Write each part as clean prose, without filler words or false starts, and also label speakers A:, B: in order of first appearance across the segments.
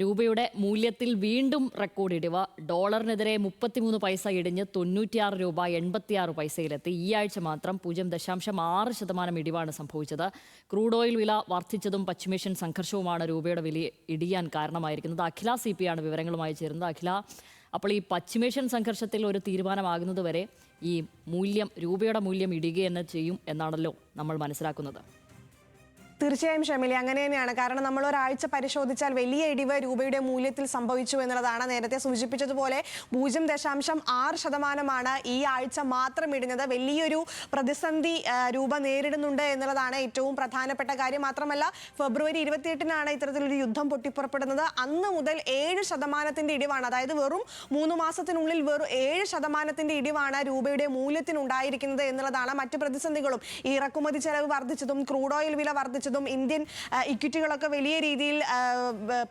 A: രൂപയുടെ മൂല്യത്തിൽ വീണ്ടും റെക്കോർഡ് ഇടിവ്. ഡോളറിനെതിരെ 33 പൈസ ഇടിഞ്ഞ് 96 രൂപ 86 പൈസയിലെത്തി. ഈ ആഴ്ച മാത്രം 0.6% ഇടിവാണ് സംഭവിച്ചത്. ക്രൂഡ് ഓയിൽ വില വർദ്ധിച്ചതും പശ്ചിമേഷ്യൻ സംഘർഷവുമാണ് രൂപയുടെ വില ഇടിയാൻ കാരണമായിരിക്കുന്നത്. അഖില CP ആണ് വിവരങ്ങളുമായി ചേരുന്നത്. അഖില, അപ്പോൾ ഈ പശ്ചിമേഷ്യൻ സംഘർഷത്തിൽ ഒരു തീരുമാനമാകുന്നത് വരെ ഈ മൂല്യം, രൂപയുടെ മൂല്യം ഇടിയുകയെന്ന് ചെയ്യും എന്നാണല്ലോ നമ്മൾ മനസ്സിലാക്കുന്നത്.
B: തീർച്ചയായും ഷമിലി, അങ്ങനെ തന്നെയാണ്. കാരണം നമ്മൾ ഒരാഴ്ച പരിശോധിച്ചാൽ വലിയ ഇടിവ് രൂപയുടെ മൂല്യത്തിൽ സംഭവിച്ചു എന്നുള്ളതാണ്. നേരത്തെ സൂചിപ്പിച്ചതുപോലെ 0.6% ഈ ആഴ്ച മാത്രം ഇടിഞ്ഞത്. വലിയൊരു പ്രതിസന്ധി രൂപ നേരിടുന്നുണ്ട് എന്നുള്ളതാണ് ഏറ്റവും പ്രധാനപ്പെട്ട കാര്യം. മാത്രമല്ല, ഫെബ്രുവരി 28-നാണ് ഇത്തരത്തിലൊരു യുദ്ധം പൊട്ടിപ്പുറപ്പെടുന്നത്. അന്ന് മുതൽ 7% ഇടിവാണ്. അതായത് വെറും 3 മാസത്തിനുള്ളിൽ വെറും 7% ഇടിവാണ് രൂപയുടെ മൂല്യത്തിനുണ്ടായിരിക്കുന്നത് എന്നുള്ളതാണ്. മറ്റ് പ്രതിസന്ധികളും, ഈ ഇറക്കുമതി ചെലവ് വർദ്ധിച്ചതും ക്രൂഡ് ഓയിൽ വില വർദ്ധിച്ചതും ഇന്ത്യൻ ഇക്വിറ്റികളൊക്കെ വലിയ രീതിയിൽ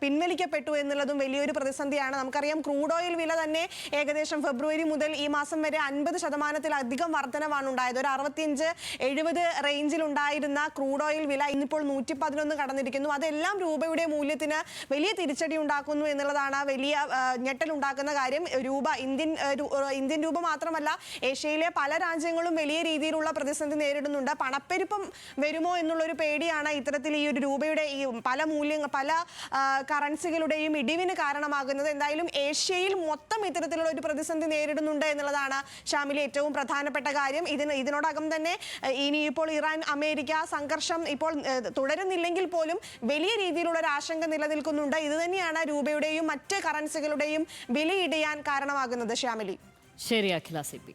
B: പിൻവലിക്കപ്പെട്ടു എന്നുള്ളതും വലിയൊരു പ്രതിസന്ധിയാണ്. നമുക്കറിയാം, ക്രൂഡ് ഓയിൽ വില തന്നെ ഏകദേശം ഫെബ്രുവരി മുതൽ ഈ മാസം വരെ 50%-ലധികം വർധനവാണ് ഉണ്ടായത്. ഒരു 65-70 റേഞ്ചിൽ ഉണ്ടായിരുന്ന ക്രൂഡ് ഓയിൽ വില ഇന്നിപ്പോൾ 111 കടന്നിരിക്കുന്നു. അതെല്ലാം രൂപയുടെ മൂല്യത്തിന് വലിയ തിരിച്ചടി ഉണ്ടാക്കുന്നു എന്നുള്ളതാണ് വലിയ ഞെട്ടലുണ്ടാക്കുന്ന കാര്യം. ഇന്ത്യൻ രൂപ മാത്രമല്ല, ഏഷ്യയിലെ പല രാജ്യങ്ങളും വലിയ രീതിയിലുള്ള പ്രതിസന്ധി നേരിടുന്നുണ്ട്. പണപ്പെരുപ്പം വരുമോ എന്നുള്ളൊരു പേടിയാണ് ഇത്തരത്തിൽ ഈ ഒരു രൂപയുടെ ഈ പല കറൻസികളുടെയും ഇടിവിന് കാരണമാകുന്നത്. എന്തായാലും ഏഷ്യയിൽ മൊത്തം ഇത്തരത്തിലുള്ള ഒരു പ്രതിസന്ധി നേരിടുന്നുണ്ട് എന്നുള്ളതാണ് ഷാമിലി ഏറ്റവും പ്രധാനപ്പെട്ട കാര്യം. ഇതിനോടകം തന്നെ ഇനിയിപ്പോൾ ഇറാൻ അമേരിക്ക സംഘർഷം ഇപ്പോൾ തുടരുന്നില്ലെങ്കിൽ പോലും വലിയ രീതിയിലുള്ള ഒരു ആശങ്ക നിലനിൽക്കുന്നുണ്ട്. ഇത് തന്നെയാണ് രൂപയുടെയും മറ്റ് കറൻസികളുടെയും വില ഇടിയാൻ കാരണമാകുന്നത്. ഷാമിലി,
A: ശരി അഖില CP.